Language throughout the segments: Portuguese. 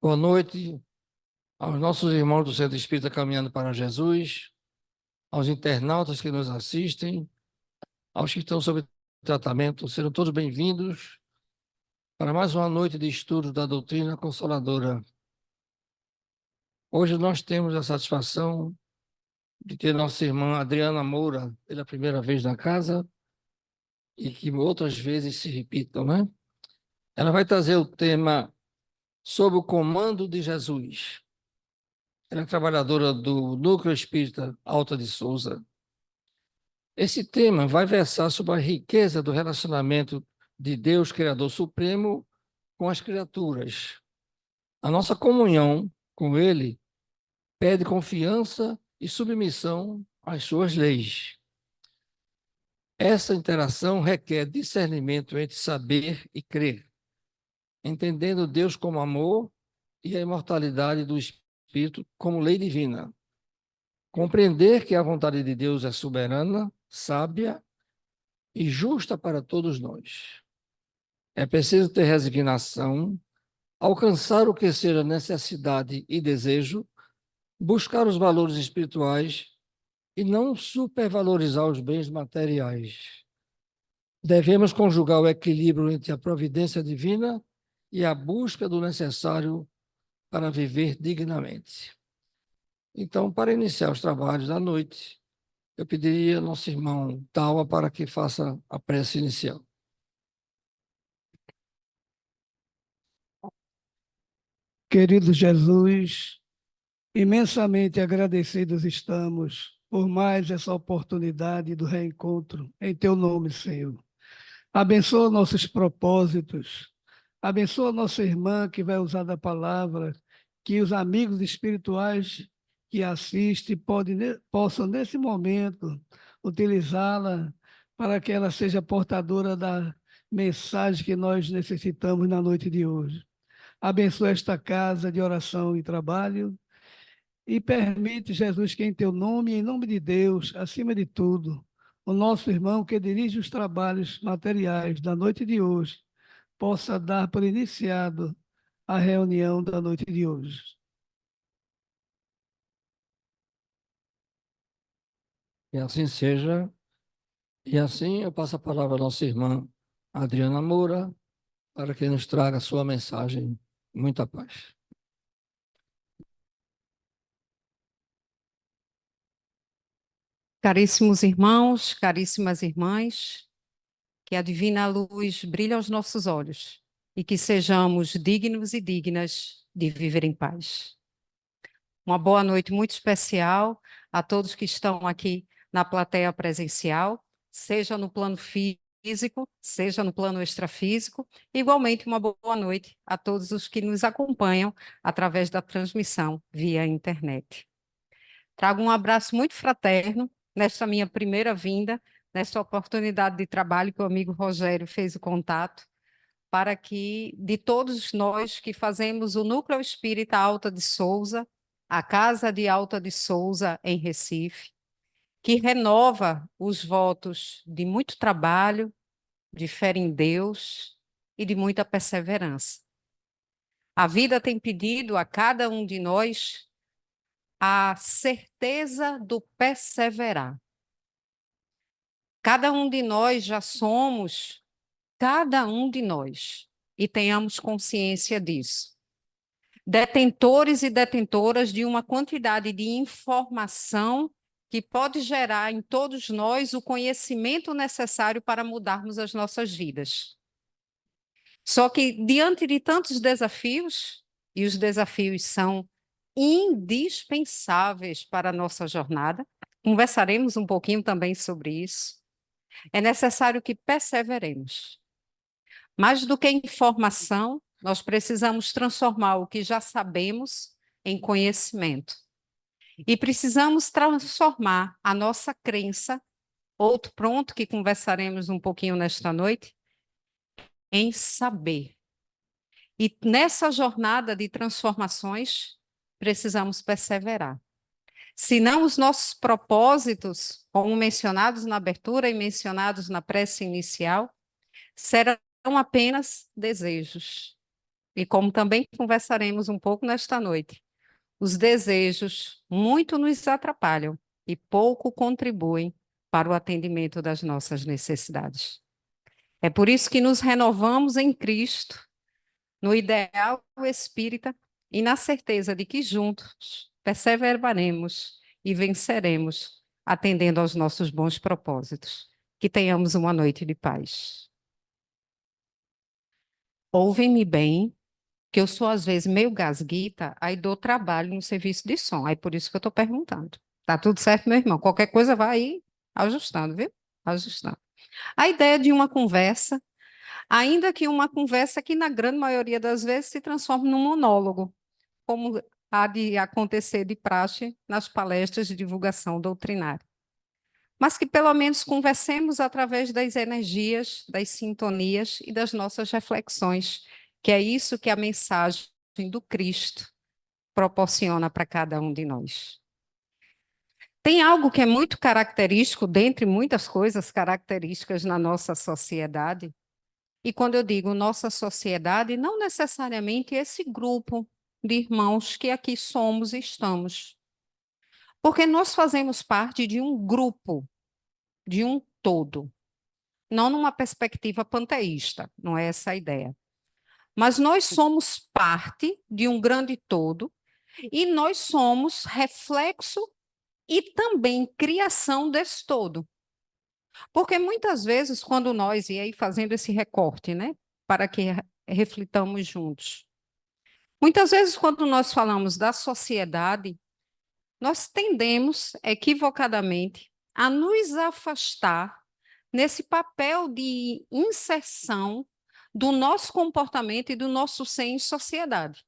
Boa noite aos nossos irmãos do Centro Espírita Caminhando para Jesus, aos internautas que nos assistem, aos que estão sob tratamento, sejam todos bem-vindos para mais uma noite de estudo da doutrina consoladora. Hoje nós temos a satisfação de ter nossa irmã Adriana Moura pela primeira vez na casa e que outras vezes se repitam, né? Ela vai trazer o tema sob o comando de Jesus. Ela é trabalhadora do Núcleo Espírita Alta de Souza. Esse tema vai versar sobre a riqueza do relacionamento de Deus, Criador Supremo, com as criaturas. A nossa comunhão com Ele pede confiança e submissão às suas leis. Essa interação requer discernimento entre saber e crer, entendendo Deus como amor e a imortalidade do Espírito como lei divina. Compreender que a vontade de Deus é soberana, sábia e justa para todos nós. É preciso ter resignação, alcançar o que seja necessidade e desejo, buscar os valores espirituais e não supervalorizar os bens materiais. Devemos conjugar o equilíbrio entre a providência divina e a busca do necessário para viver dignamente. Então, para iniciar os trabalhos da noite, eu pediria ao nosso irmão Taua para que faça a prece inicial. Querido Jesus, imensamente agradecidos estamos por mais essa oportunidade do reencontro em Teu nome, Senhor. Abençoa nossos propósitos, abençoa nossa irmã que vai usar da palavra, que os amigos espirituais que assistem possam, nesse momento, utilizá-la para que ela seja portadora da mensagem que nós necessitamos na noite de hoje. Abençoa esta casa de oração e trabalho e permite, Jesus, que em teu nome e em nome de Deus, acima de tudo, o nosso irmão que dirige os trabalhos materiais da noite de hoje, possa dar por iniciado a reunião da noite de hoje. E assim seja. E assim eu passo a palavra à nossa irmã Adriana Moura, para que nos traga a sua mensagem. Muita paz. Caríssimos irmãos, caríssimas irmãs, que a divina luz brilhe aos nossos olhos e que sejamos dignos e dignas de viver em paz. Uma boa noite muito especial a todos que estão aqui na plateia presencial, seja no plano físico, seja no plano extrafísico. Igualmente, uma boa noite a todos os que nos acompanham através da transmissão via internet. Trago um abraço muito fraterno nesta minha primeira vinda, nesta oportunidade de trabalho que o amigo Rogério fez o contato, para que, de todos nós que fazemos o Núcleo Espírita Alta de Souza, a Casa de Alta de Souza, em Recife, que renova os votos de muito trabalho, de fé em Deus e de muita perseverança. A vida tem pedido a cada um de nós a certeza do perseverar. Cada um de nós já somos, cada um de nós, e tenhamos consciência disso, detentores e detentoras de uma quantidade de informação que pode gerar em todos nós o conhecimento necessário para mudarmos as nossas vidas. Só que, diante de tantos desafios, e os desafios são indispensáveis para a nossa jornada, conversaremos um pouquinho também sobre isso, é necessário que perseveremos. Mais do que informação, nós precisamos transformar o que já sabemos em conhecimento. E precisamos transformar a nossa crença, outro ponto que conversaremos um pouquinho nesta noite, em saber. E nessa jornada de transformações, precisamos perseverar. Senão os nossos propósitos, como mencionados na abertura e mencionados na prece inicial, serão apenas desejos. e como também conversaremos um pouco nesta noite, os desejos muito nos atrapalham e pouco contribuem para o atendimento das nossas necessidades. É por isso que nos renovamos em Cristo, no ideal espírita e na certeza de que juntos perseveraremos e venceremos, atendendo aos nossos bons propósitos. Que tenhamos uma noite de paz. Ouvem-me bem, que eu sou às vezes meio gasguita, aí dou trabalho no serviço de som, aí por isso que eu estou perguntando. Tá tudo certo, meu irmão? Qualquer coisa vai aí ajustando, viu? Ajustando. A ideia de uma conversa, ainda que uma conversa que na grande maioria das vezes se transforma num monólogo, como há de acontecer de praxe nas palestras de divulgação doutrinária. Mas que pelo menos conversemos através das energias, das sintonias e das nossas reflexões, que é isso que a mensagem do Cristo proporciona para cada um de nós. Tem algo que é muito característico, dentre muitas coisas características na nossa sociedade, e quando eu digo nossa sociedade, não necessariamente esse grupo de irmãos que aqui somos e estamos, porque nós fazemos parte de um grupo, de um todo, não numa perspectiva panteísta, não é essa a ideia. Mas nós somos parte de um grande todo e nós somos reflexo e também criação desse todo. Porque muitas vezes, quando nós, e aí fazendo esse recorte, né, para que reflitamos juntos, muitas vezes, quando nós falamos da sociedade, nós tendemos, equivocadamente, a nos afastar nesse papel de inserção do nosso comportamento e do nosso ser em sociedade.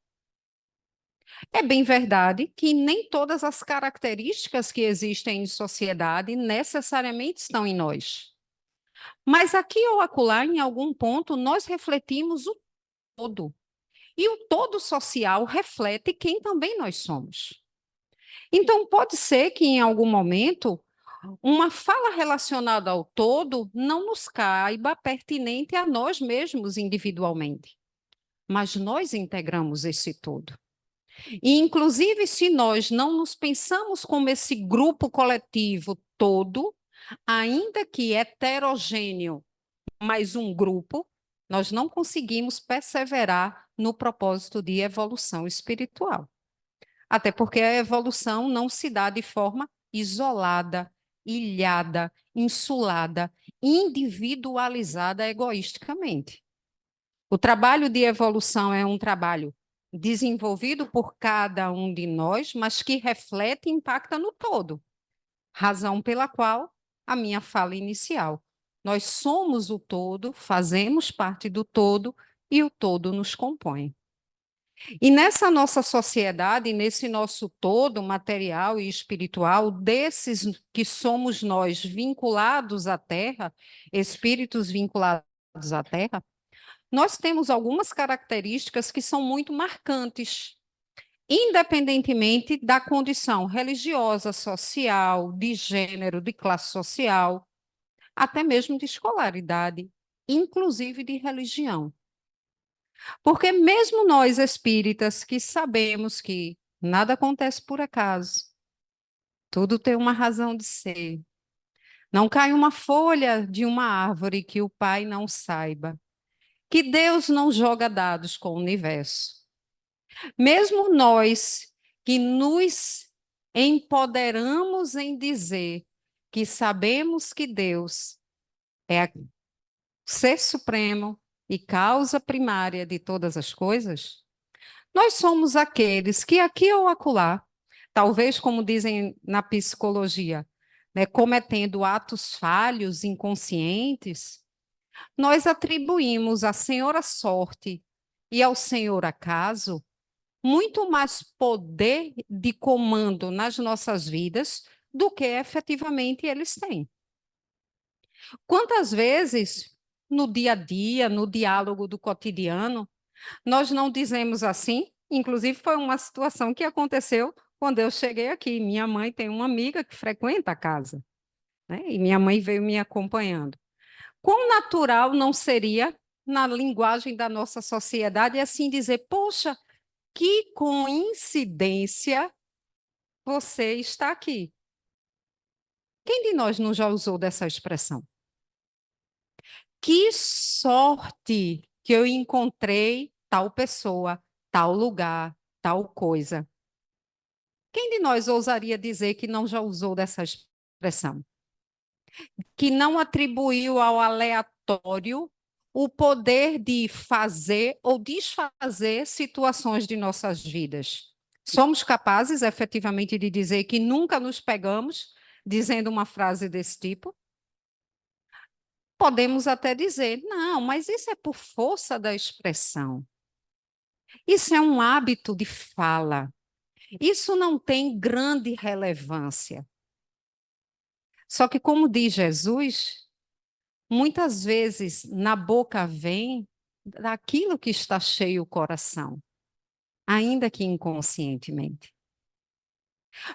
É bem verdade que nem todas as características que existem em sociedade necessariamente estão em nós. Mas aqui ou acolá, em algum ponto, nós refletimos o todo. E o todo social reflete quem também nós somos. Então, pode ser que em algum momento uma fala relacionada ao todo não nos caiba pertinente a nós mesmos individualmente, mas nós integramos esse todo. E, inclusive, se nós não nos pensamos como esse grupo coletivo todo, ainda que heterogêneo, mas um grupo, nós não conseguimos perseverar no propósito de evolução espiritual. Até porque a evolução não se dá de forma isolada, ilhada, insulada, individualizada egoisticamente. O trabalho de evolução é um trabalho desenvolvido por cada um de nós, mas que reflete e impacta no todo. Razão pela qual a minha fala inicial. Nós somos o todo, fazemos parte do todo e o todo nos compõe. E nessa nossa sociedade, nesse nosso todo material e espiritual, desses que somos nós vinculados à Terra, espíritos vinculados à Terra, nós temos algumas características que são muito marcantes, independentemente da condição religiosa, social, de gênero, de classe social, até mesmo de escolaridade, inclusive de religião. Porque mesmo nós espíritas que sabemos que nada acontece por acaso, tudo tem uma razão de ser. Não cai uma folha de uma árvore que o Pai não saiba. Que Deus não joga dados com o universo. Mesmo nós que nos empoderamos em dizer que sabemos que Deus é o ser supremo e causa primária de todas as coisas, nós somos aqueles que aqui ou acolá, talvez como dizem na psicologia, né, cometendo atos falhos, inconscientes, nós atribuímos à senhora sorte e ao senhor acaso muito mais poder de comando nas nossas vidas do que efetivamente eles têm. Quantas vezes, no dia a dia, no diálogo do cotidiano, nós não dizemos assim? Inclusive, foi uma situação que aconteceu quando eu cheguei aqui. Minha mãe tem uma amiga que frequenta a casa, né? E minha mãe veio me acompanhando. Quão natural não seria na linguagem da nossa sociedade, é assim dizer: poxa, que coincidência você está aqui. Quem de nós não já usou dessa expressão? Que sorte que eu encontrei tal pessoa, tal lugar, tal coisa. Quem de nós ousaria dizer que não já usou dessa expressão? Que não atribuiu ao aleatório o poder de fazer ou desfazer situações de nossas vidas. Somos capazes, efetivamente, de dizer que nunca nos pegamos dizendo uma frase desse tipo? Podemos até dizer, não, mas isso é por força da expressão. Isso é um hábito de fala. Isso não tem grande relevância. Só que, como diz Jesus, muitas vezes na boca vem daquilo que está cheio o coração, ainda que inconscientemente.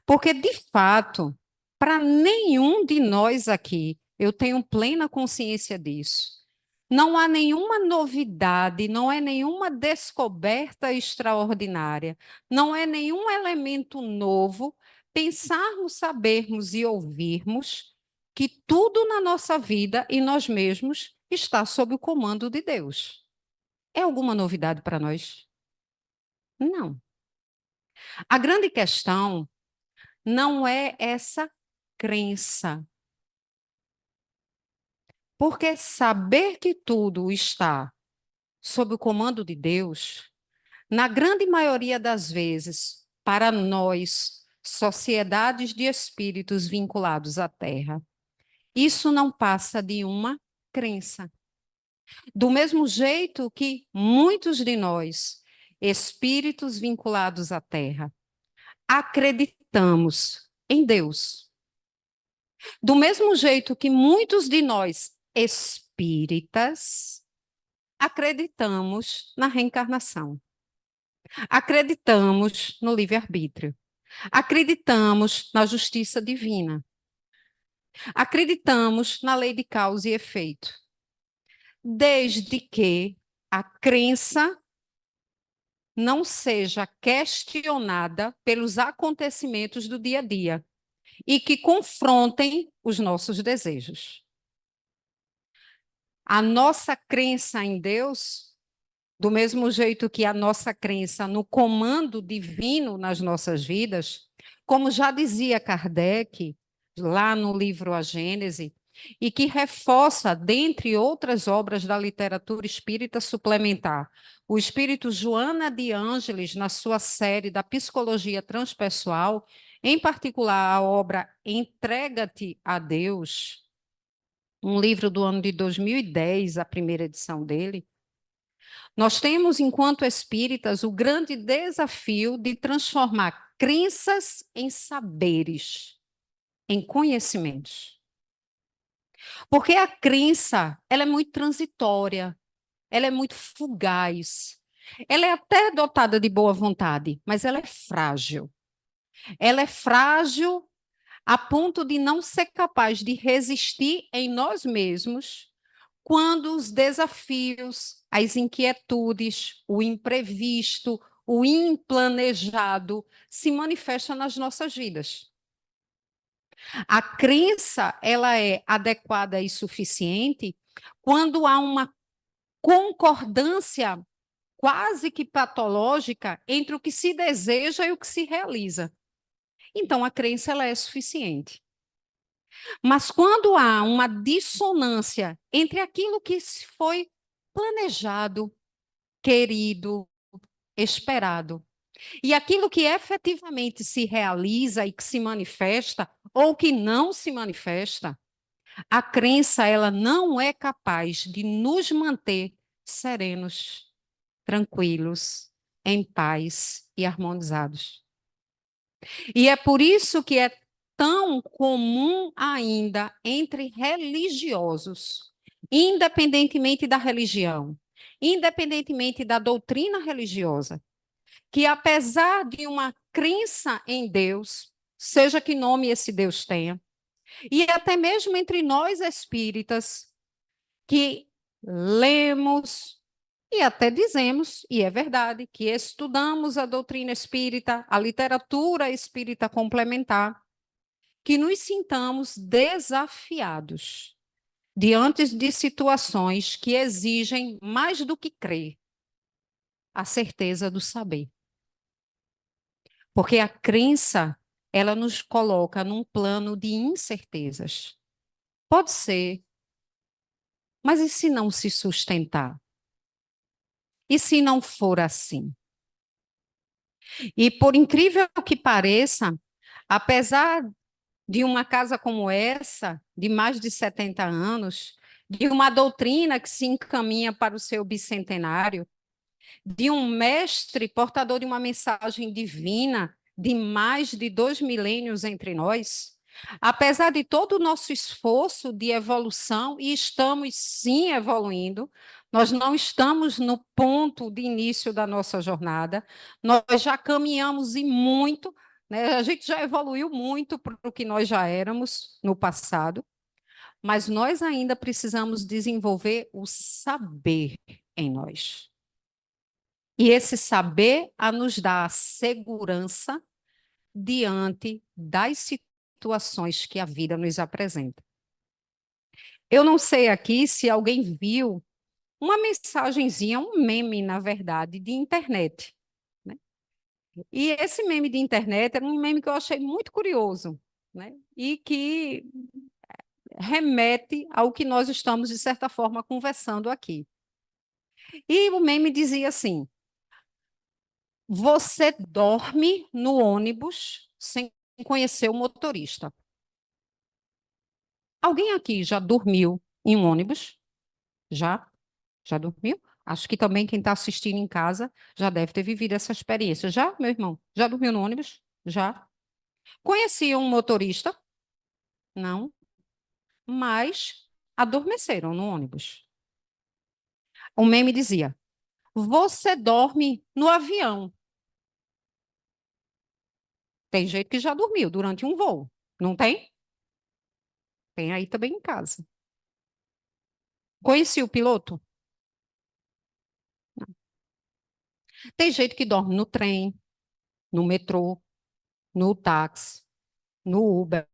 Porque, de fato, para nenhum de nós aqui, eu tenho plena consciência disso, não há nenhuma novidade, não é nenhuma descoberta extraordinária, não é nenhum elemento novo pensarmos, sabermos e ouvirmos que tudo na nossa vida e nós mesmos está sob o comando de Deus. É alguma novidade para nós? Não. A grande questão não é essa crença. Porque saber que tudo está sob o comando de Deus, na grande maioria das vezes, para nós, sociedades de espíritos vinculados à Terra, isso não passa de uma crença. Do mesmo jeito que muitos de nós, espíritos vinculados à Terra, acreditamos em Deus. Do mesmo jeito que muitos de nós, espíritas, acreditamos na reencarnação. Acreditamos no livre-arbítrio. Acreditamos na justiça divina. Acreditamos na lei de causa e efeito. Desde que a crença não seja questionada pelos acontecimentos do dia a dia e que confrontem os nossos desejos. A nossa crença em Deus, do mesmo jeito que a nossa crença no comando divino nas nossas vidas, como já dizia Kardec, lá no livro A Gênese, e que reforça, dentre outras obras da literatura espírita suplementar, o espírito Joana de Ângeles, na sua série da Psicologia Transpessoal, em particular a obra Entrega-te a Deus, um livro do ano de 2010, a primeira edição dele. Nós temos, enquanto espíritas, o grande desafio de transformar crenças em saberes, em conhecimentos. Porque a crença, ela é muito transitória, ela é muito fugaz, ela é até dotada de boa vontade, mas ela é frágil. Ela é frágil a ponto de não ser capaz de resistir em nós mesmos quando os desafios, as inquietudes, o imprevisto, o implanejado se manifestam nas nossas vidas. A crença, ela é adequada e suficiente quando há uma concordância quase que patológica entre o que se deseja e o que se realiza. Então, a crença ela é suficiente. Mas quando há uma dissonância entre aquilo que foi planejado, querido, esperado, e aquilo que efetivamente se realiza e que se manifesta, ou que não se manifesta, a crença ela não é capaz de nos manter serenos, tranquilos, em paz e harmonizados. E é por isso que é tão comum ainda entre religiosos, independentemente da religião, independentemente da doutrina religiosa, que apesar de uma crença em Deus, seja que nome esse Deus tenha, e até mesmo entre nós espíritas, que lemos e até dizemos, e é verdade, que estudamos a doutrina espírita, a literatura espírita complementar, que nos sintamos desafiados diante de situações que exigem mais do que crer, a certeza do saber. Porque a crença, ela nos coloca num plano de incertezas. Pode ser, mas e se não se sustentar? E se não for assim? E por incrível que pareça, apesar de uma casa como essa, de mais de 70 anos, de uma doutrina que se encaminha para o seu bicentenário, de um mestre portador de uma mensagem divina de mais de 2 milênios entre nós, apesar de todo o nosso esforço de evolução, e estamos sim evoluindo, nós não estamos no ponto de início da nossa jornada, nós já caminhamos e muito, né? A gente já evoluiu muito para o que nós já éramos no passado, mas nós ainda precisamos desenvolver o saber em nós. E esse saber a nos dá a segurança diante das situações que a vida nos apresenta. Eu não sei aqui se alguém viu uma mensagenzinha, um meme, na verdade, de internet, né? E esse meme de internet era um meme que eu achei muito curioso, né? E que remete ao que nós estamos, de certa forma, conversando aqui. E o meme dizia assim: você dorme no ônibus sem conhecer o motorista. Alguém aqui já dormiu em um ônibus? Já? Já dormiu? Acho que também quem está assistindo em casa já deve ter vivido essa experiência. Já, meu irmão? Já dormiu no ônibus? Já. Conhecia um motorista? Não. Mas adormeceram no ônibus. O meme dizia: você dorme no avião. Tem gente que já dormiu durante um voo, não tem? Tem aí também em casa. Conheci o piloto? Tem gente que dorme no trem, no metrô, no táxi, no Uber,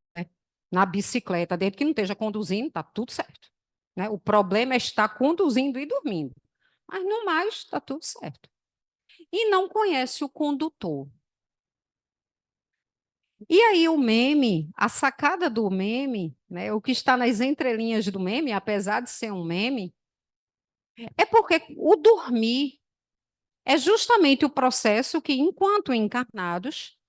na bicicleta, desde que não esteja conduzindo, está tudo certo, né? O problema é estar conduzindo e dormindo. Mas no mais, está tudo certo. E não conhece o condutor. E aí o meme, a sacada do meme, né, o que está nas entrelinhas do meme, apesar de ser um meme, é porque o dormir é justamente o processo que, enquanto encarnados,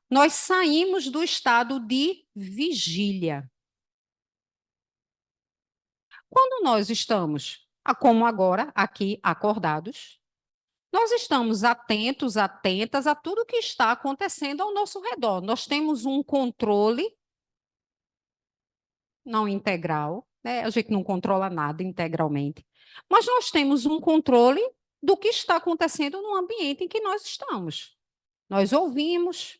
nós saímos do estado de vigília. Quando nós estamos, como agora, aqui acordados, nós estamos atentos, atentas a tudo que está acontecendo ao nosso redor. Nós temos um controle não integral, né? A gente não controla nada integralmente, mas nós temos um controle do que está acontecendo no ambiente em que nós estamos. Nós ouvimos,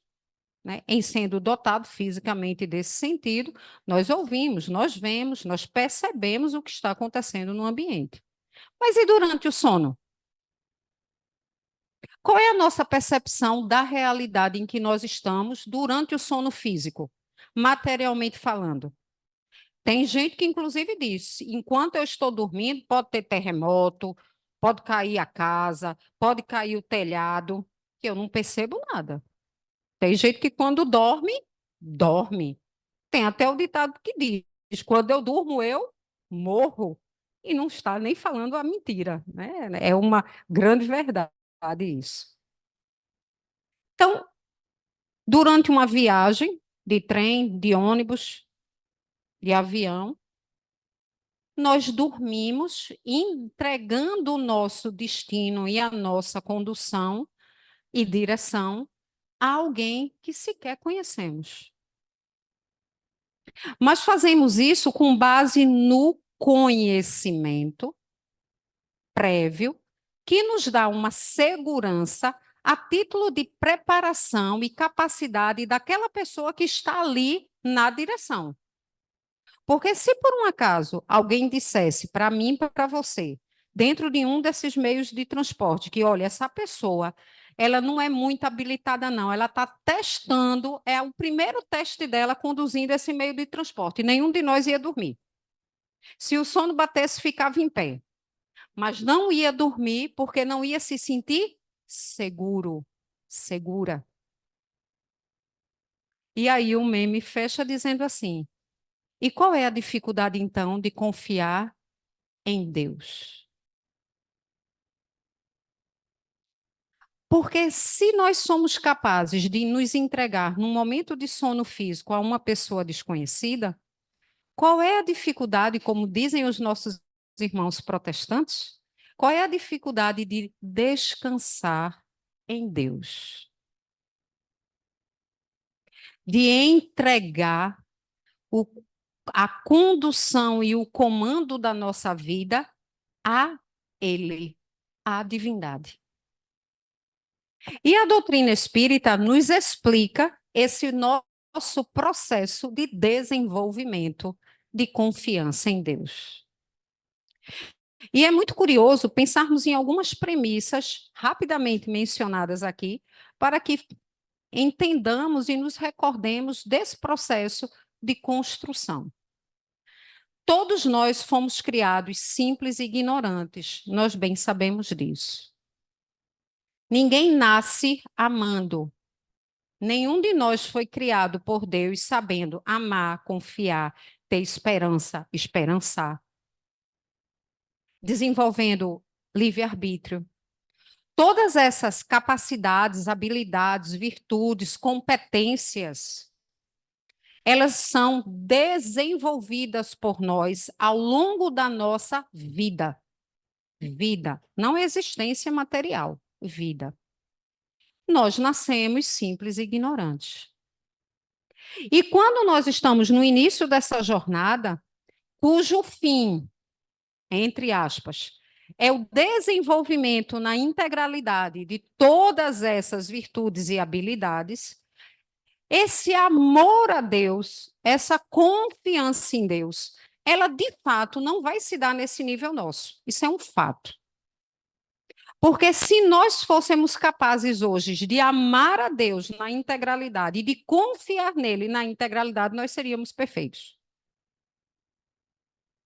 né? Em sendo dotado fisicamente desse sentido, nós ouvimos, nós vemos, nós percebemos o que está acontecendo no ambiente. Mas e durante o sono? Qual é a nossa percepção da realidade em que nós estamos durante o sono físico, materialmente falando? Tem gente que, inclusive, diz: enquanto eu estou dormindo, pode ter terremoto, pode cair a casa, pode cair o telhado, que eu não percebo nada. Tem gente que, quando dorme, dorme. Tem até o ditado que diz: quando eu durmo, eu morro. E não está nem falando a mentira, né? É uma grande verdade isso. Então, durante uma viagem de trem, de ônibus, de avião, nós dormimos entregando o nosso destino e a nossa condução e direção a alguém que sequer conhecemos. Mas fazemos isso com base no conhecimento prévio, que nos dá uma segurança a título de preparação e capacidade daquela pessoa que está ali na direção. Porque se por um acaso alguém dissesse para mim e para você, dentro de um desses meios de transporte, que olha, essa pessoa, ela não é muito habilitada não, ela está testando, é o primeiro teste dela conduzindo esse meio de transporte, e nenhum de nós ia dormir. Se o sono batesse, ficava em pé, mas não ia dormir porque não ia se sentir seguro, segura. E aí o meme fecha dizendo assim: e qual é a dificuldade, então, de confiar em Deus? Porque se nós somos capazes de nos entregar num momento de sono físico a uma pessoa desconhecida, qual é a dificuldade, como dizem os nossos irmãos protestantes? Qual é a dificuldade de descansar em Deus? De entregar o, a condução e o comando da nossa vida a Ele, à divindade. E a doutrina espírita nos explica esse nosso processo de desenvolvimento de confiança em Deus. E é muito curioso pensarmos em algumas premissas rapidamente mencionadas aqui, para que entendamos e nos recordemos desse processo de construção. Todos nós fomos criados simples e ignorantes, nós bem sabemos disso. Ninguém nasce amando. Nenhum de nós foi criado por Deus sabendo amar, confiar, ter esperança, esperançar, desenvolvendo livre-arbítrio. Todas essas capacidades, habilidades, virtudes, competências, elas são desenvolvidas por nós ao longo da nossa vida. Vida, não existência material, vida. Nós nascemos simples e ignorantes. E quando nós estamos no início dessa jornada, cujo fim, entre aspas, é o desenvolvimento na integralidade de todas essas virtudes e habilidades, esse amor a Deus, essa confiança em Deus, ela de fato não vai se dar nesse nível nosso. Isso é um fato. Porque se nós fôssemos capazes hoje de amar a Deus na integralidade e de confiar nele na integralidade, nós seríamos perfeitos.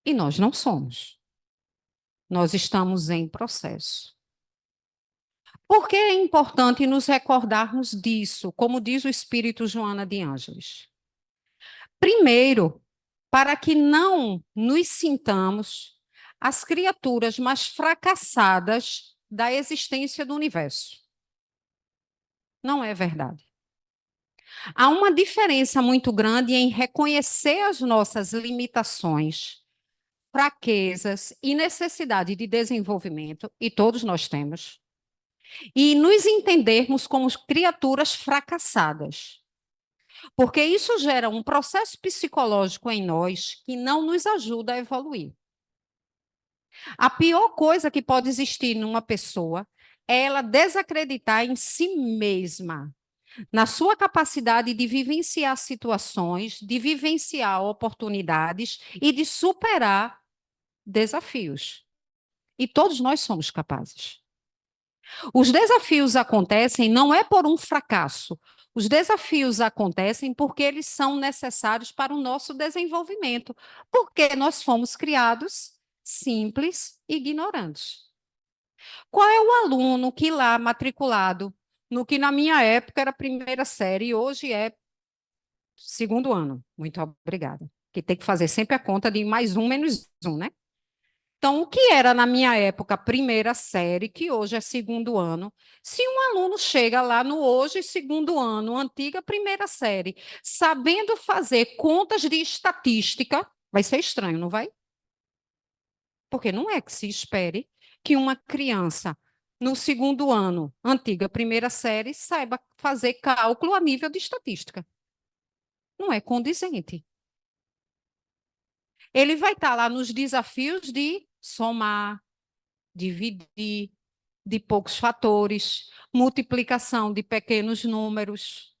E nós não somos. Nós estamos em processo. Por que é importante nos recordarmos disso, como diz o Espírito Joana de Ângeles? Primeiro, para que não nos sintamos as criaturas mais fracassadas da existência do universo. Não é verdade. Há uma diferença muito grande em reconhecer as nossas limitações, fraquezas e necessidade de desenvolvimento, e todos nós temos, e nos entendermos como criaturas fracassadas. Porque isso gera um processo psicológico em nós que não nos ajuda a evoluir. A pior coisa que pode existir numa pessoa é ela desacreditar em si mesma, na sua capacidade de vivenciar situações, de vivenciar oportunidades e de superar desafios. E todos nós somos capazes. Os desafios acontecem não é por um fracasso. Os desafios acontecem porque eles são necessários para o nosso desenvolvimento, porque nós fomos criados simples e ignorantes. Qual é o aluno que lá matriculado no que na minha época era primeira série e hoje é segundo ano? Muito obrigada. Que tem que fazer sempre a conta de mais um menos um, né? Então, o que era na minha época primeira série, que hoje é segundo ano, se um aluno chega lá no hoje segundo ano, antiga primeira série, sabendo fazer contas de estatística, vai ser estranho, não vai? Porque não é que se espere que uma criança no segundo ano, antiga primeira série, saiba fazer cálculo a nível de estatística. Não é condizente. Ele vai estar lá nos desafios de somar, dividir, de poucos fatores, multiplicação de pequenos números.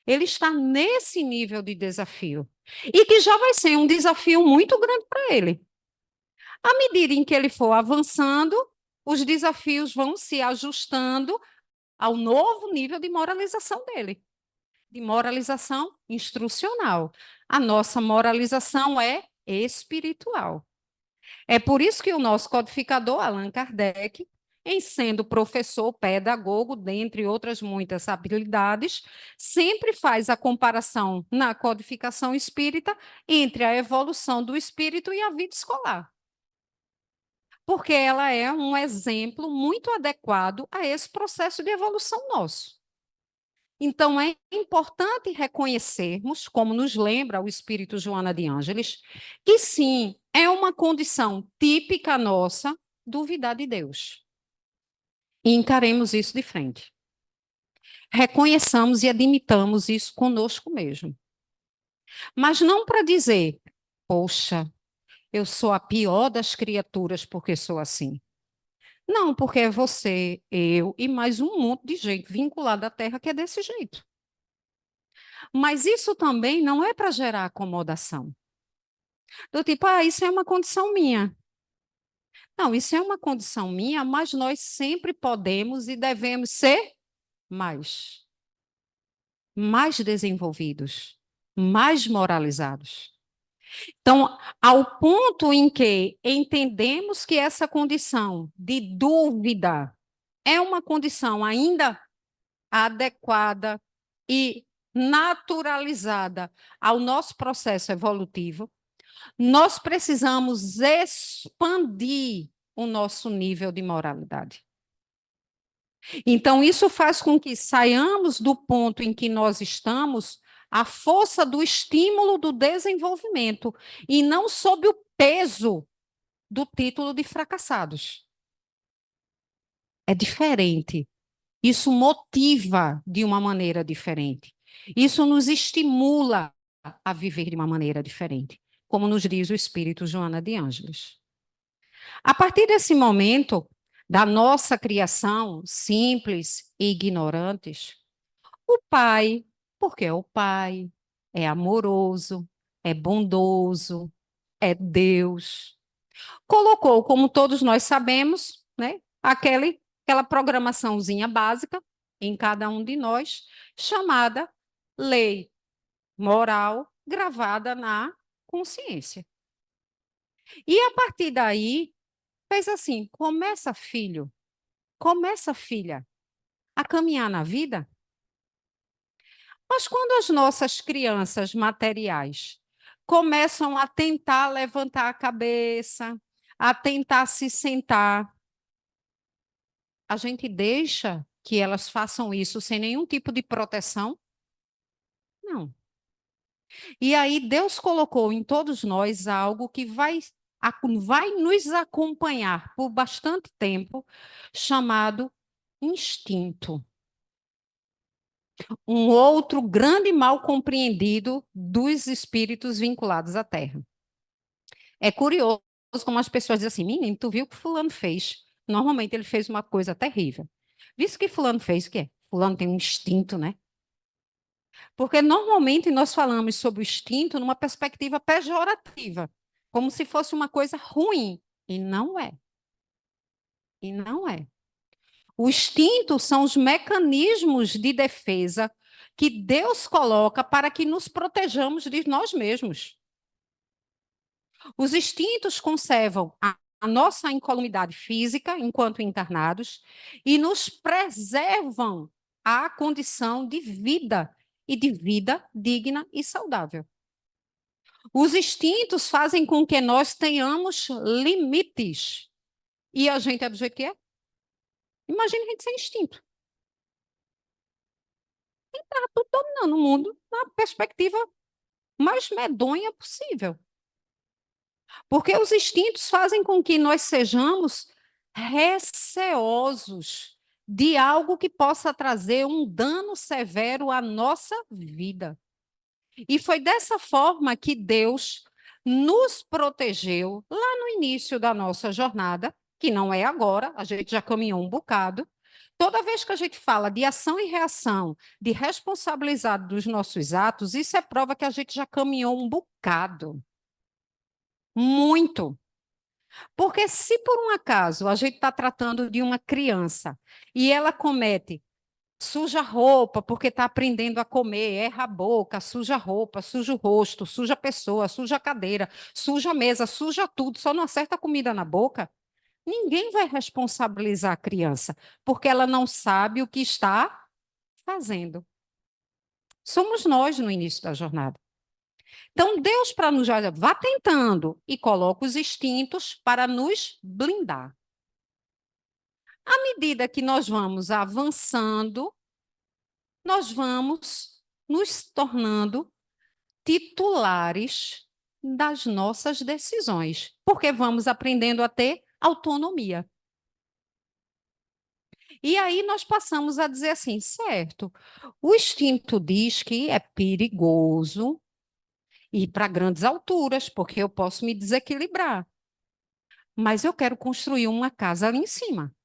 Ele está nesse nível de desafio. e que já vai ser um desafio muito grande para ele. À medida em que ele for avançando, os desafios vão se ajustando ao novo nível de moralização dele, de moralização instrucional. A nossa moralização é espiritual. É por isso que o nosso codificador, Allan Kardec, em sendo professor, pedagogo, dentre outras muitas habilidades, sempre faz a comparação na codificação espírita entre a evolução do espírito e a vida escolar. Porque ela é um exemplo muito adequado a esse processo de evolução nosso. Então, é importante reconhecermos, como nos lembra o espírito Joana de Ângeles, que sim, é uma condição típica nossa duvidar de Deus. E encaremos isso de frente. Reconheçamos e admitamos isso conosco mesmo. Mas não para dizer, poxa, eu sou a pior das criaturas porque sou assim. Não, porque é você, eu e mais um monte de gente vinculada à Terra que é desse jeito. Mas isso também não é para gerar acomodação. Do tipo, isso é uma condição minha. Não, isso é uma condição minha, mas nós sempre podemos e devemos ser mais. Mais desenvolvidos, mais moralizados. Então, ao ponto em que entendemos que essa condição de dúvida é uma condição ainda adequada e naturalizada ao nosso processo evolutivo, nós precisamos expandir o nosso nível de moralidade. Então, isso faz com que saiamos do ponto em que nós estamos, a força do estímulo do desenvolvimento, e não sob o peso do título de fracassados. É diferente. Isso motiva de uma maneira diferente. Isso nos estimula a viver de uma maneira diferente, como nos diz o espírito Joana de Ângeles. A partir desse momento da nossa criação simples e ignorantes, o pai, porque é o pai, é amoroso, é bondoso, é Deus, colocou, como todos nós sabemos, né, aquela programaçãozinha básica em cada um de nós, chamada lei moral gravada na consciência. E a partir daí, fez assim: começa, filho, começa, filha, a caminhar na vida. Mas quando as nossas crianças materiais começam a tentar levantar a cabeça, a tentar se sentar, a gente deixa que elas façam isso sem nenhum tipo de proteção? Não. E aí Deus colocou em todos nós algo que vai nos acompanhar por bastante tempo, chamado instinto. Um outro grande mal compreendido dos espíritos vinculados à Terra. É curioso como as pessoas dizem assim: menino, tu viu o que fulano fez? Normalmente ele fez uma coisa terrível. Visto que fulano fez, o quê? Fulano tem um instinto, né? Porque normalmente nós falamos sobre o instinto numa perspectiva pejorativa, como se fosse uma coisa ruim. E não é. E não é. O instinto são os mecanismos de defesa que Deus coloca para que nos protejamos de nós mesmos. Os instintos conservam a nossa incolumidade física enquanto encarnados e nos preservam a condição de vida e de vida digna e saudável. Os instintos fazem com que nós tenhamos limites. E a gente é do jeito que é? Imagina a gente sem instinto. Está tudo dominando o mundo na perspectiva mais medonha possível. Porque os instintos fazem com que nós sejamos receosos de algo que possa trazer um dano severo à nossa vida. E foi dessa forma que Deus nos protegeu lá no início da nossa jornada, que não é agora, a gente já caminhou um bocado, Toda vez que a gente fala de ação e reação, de responsabilidade dos nossos atos, isso é prova que a gente já caminhou um bocado. Muito. Porque se por um acaso a gente está tratando de uma criança e ela comete, suja a roupa porque está aprendendo a comer, erra a boca, suja a roupa, suja o rosto, suja a pessoa, suja a cadeira, suja a mesa, suja tudo, só não acerta a comida na boca, ninguém vai responsabilizar a criança, porque ela não sabe o que está fazendo. Somos nós no início da jornada. Então, Deus, para nos ajudar, vá tentando e coloca os instintos para nos blindar. À medida que nós vamos avançando, nós vamos nos tornando titulares das nossas decisões, porque vamos aprendendo a ter autonomia. E aí nós passamos a dizer assim, certo, o instinto diz que é perigoso ir para grandes alturas, porque eu posso me desequilibrar. Mas eu quero construir uma casa ali em cima.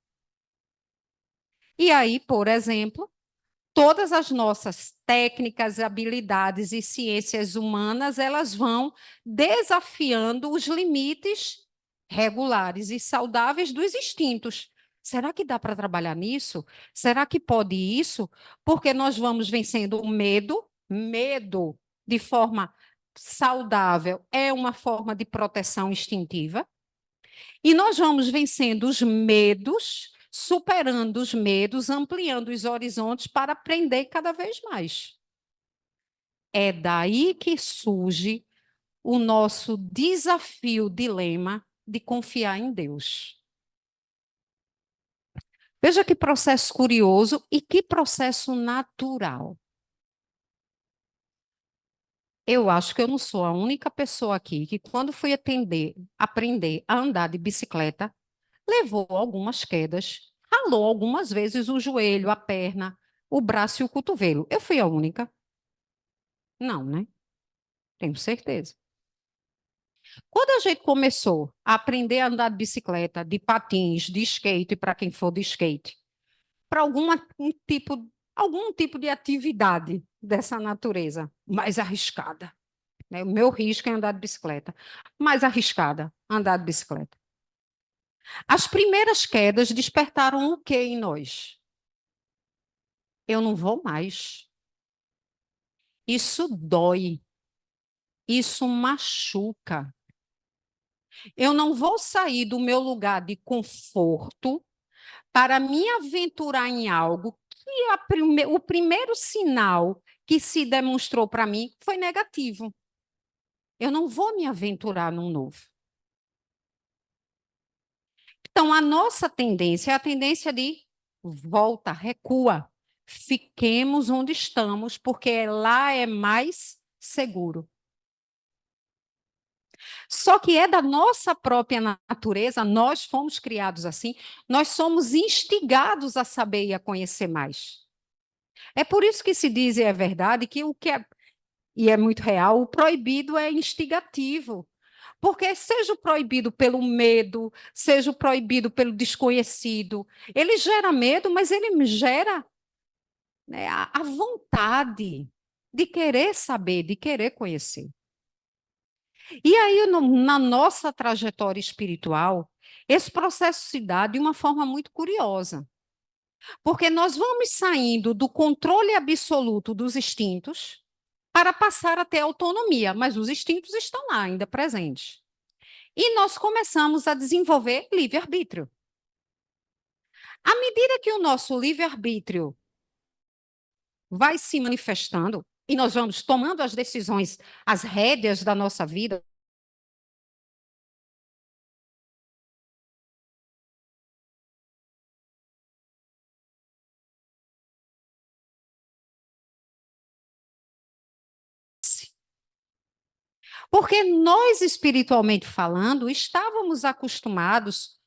E aí, por exemplo, todas as nossas técnicas, habilidades e ciências humanas, elas vão desafiando os limites regulares e saudáveis dos instintos. Será que dá para trabalhar nisso? Será que pode isso? Porque nós vamos vencendo o medo, medo de forma saudável é uma forma de proteção instintiva. E nós vamos vencendo os medos, superando os medos, ampliando os horizontes para aprender cada vez mais. É daí que surge o nosso desafio, dilema de confiar em Deus. Veja que processo curioso e que processo natural. Eu acho que eu não sou a única pessoa aqui que, quando fui aprender a andar de bicicleta, levou algumas quedas, ralou algumas vezes o joelho, a perna, o braço e o cotovelo. Eu fui a única? Não, né? Tenho certeza. Quando a gente começou a aprender a andar de bicicleta, de patins, de skate, para quem for de skate, para algum tipo de atividade dessa natureza, mais arriscada, né? O meu risco é andar de bicicleta, mais arriscada, andar de bicicleta. As primeiras quedas despertaram o que em nós? Eu não vou mais. Isso dói. Isso machuca. Eu não vou sair do meu lugar de conforto para me aventurar em algo que o primeiro sinal que se demonstrou para mim foi negativo. Eu não vou me aventurar num novo. Então, a nossa tendência é a tendência de volta, recua. Fiquemos onde estamos, porque lá é mais seguro. Só que é da nossa própria natureza, nós fomos criados assim, nós somos instigados a saber e a conhecer mais. É por isso que se diz, e é verdade, que o que é, e é muito real, o proibido é instigativo. Porque seja o proibido pelo medo, seja o proibido pelo desconhecido, ele gera medo, mas ele me gera, né, a vontade de querer saber, de querer conhecer. E aí, na nossa trajetória espiritual, esse processo se dá de uma forma muito curiosa, porque nós vamos saindo do controle absoluto dos instintos para passar a ter autonomia, mas os instintos estão lá, ainda presentes. E nós começamos a desenvolver livre-arbítrio. À medida que o nosso livre-arbítrio vai se manifestando e nós vamos tomando as decisões, as rédeas da nossa vida, porque nós, espiritualmente falando, estávamos acostumados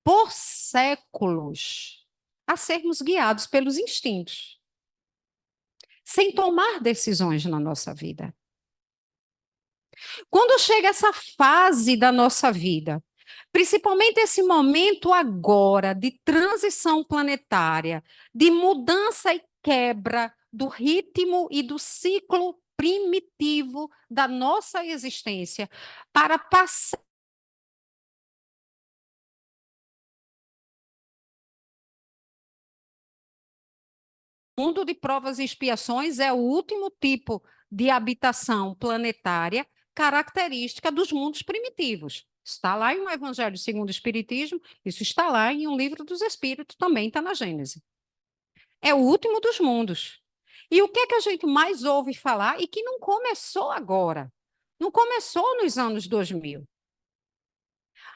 por séculos a sermos guiados pelos instintos, sem tomar decisões na nossa vida. Quando chega essa fase da nossa vida, Principalmente esse momento agora de transição planetária, de mudança e quebra do ritmo e do ciclo primitivo da nossa existência, para passar o mundo de provas e expiações é o último tipo de habitação planetária característica dos mundos primitivos. Está lá em um Evangelho segundo o Espiritismo, isso está lá em um livro dos Espíritos, também está na Gênese. É o último dos mundos. E o que é que a gente mais ouve falar e que não começou agora? Não começou nos anos 2000.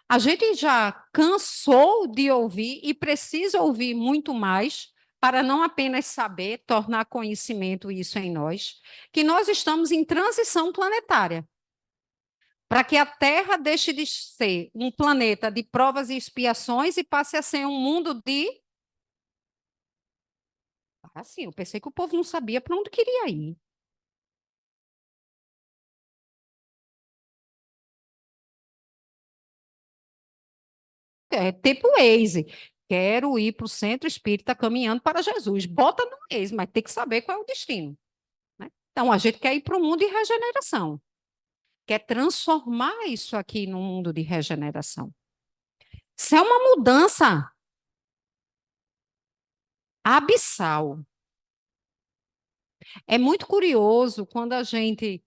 A gente já cansou de ouvir e precisa ouvir muito mais para não apenas saber, tornar conhecimento isso em nós, que nós estamos em transição planetária. Para que a Terra deixe de ser um planeta de provas e expiações e passe a ser um mundo de... Assim, eu pensei que o povo não sabia para onde queria ir. É tipo Waze. Quero ir para o centro espírita caminhando para Jesus. Bota no Waze, mas tem que saber qual é o destino. Né? Então, a gente quer ir para um mundo de regeneração. Quer transformar isso aqui num mundo de regeneração. Isso é uma mudança abissal. É muito curioso quando a gente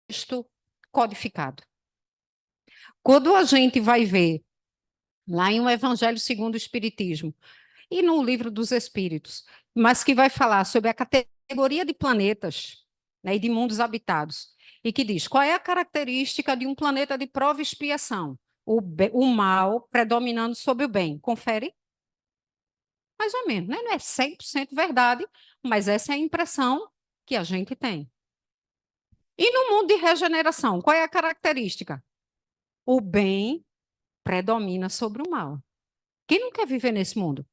isto codificado. Quando a gente vai ver lá em um Evangelho segundo o Espiritismo e no Livro dos Espíritos, mas que vai falar sobre a categoria de planetas, né, e de mundos habitados, e que diz qual é a característica de um planeta de prova e expiação? O mal predominando sobre o bem. Confere? Mais ou menos, né? Não é 100% verdade, mas essa é a impressão que a gente tem. E no mundo de regeneração, qual é a característica? O bem predomina sobre o mal. Quem não quer viver nesse mundo?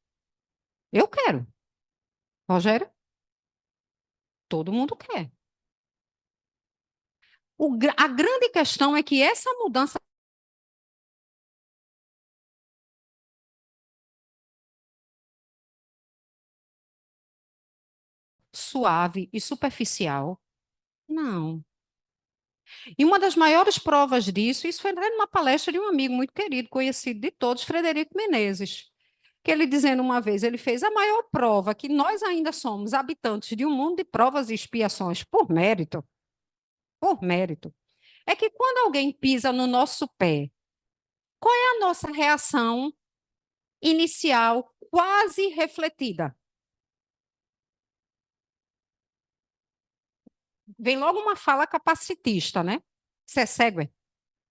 Eu quero. Rogério? Todo mundo quer. A grande questão é que essa mudança suave e superficial, não. E uma das maiores provas disso, isso foi numa palestra de um amigo muito querido, conhecido de todos, Frederico Menezes, que ele dizendo uma vez, ele fez a maior prova que nós ainda somos habitantes de um mundo de provas e expiações por mérito, é que quando alguém pisa no nosso pé, qual é a nossa reação inicial, quase refletida? Vem logo uma fala capacitista, né? Você é cego, é?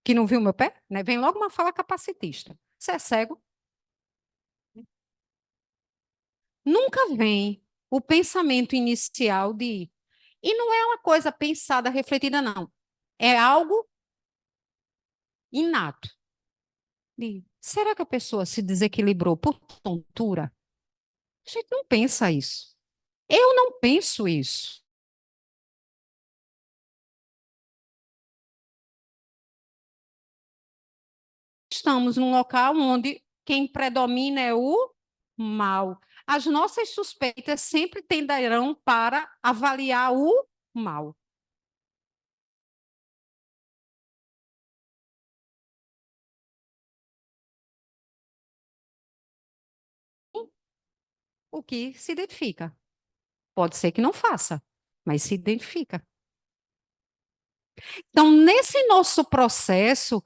Que não viu meu pé? Né? Vem logo uma fala capacitista. Você é cego? Nunca vem o pensamento inicial de. E não é uma coisa pensada, refletida, não. É algo inato. Será que a pessoa se desequilibrou por tontura? A gente não pensa isso. Eu não penso isso. Estamos num local onde quem predomina é o mal. As nossas suspeitas sempre tenderão para avaliar o mal. O que se identifica. Pode ser que não faça, mas se identifica. Então, nesse nosso processo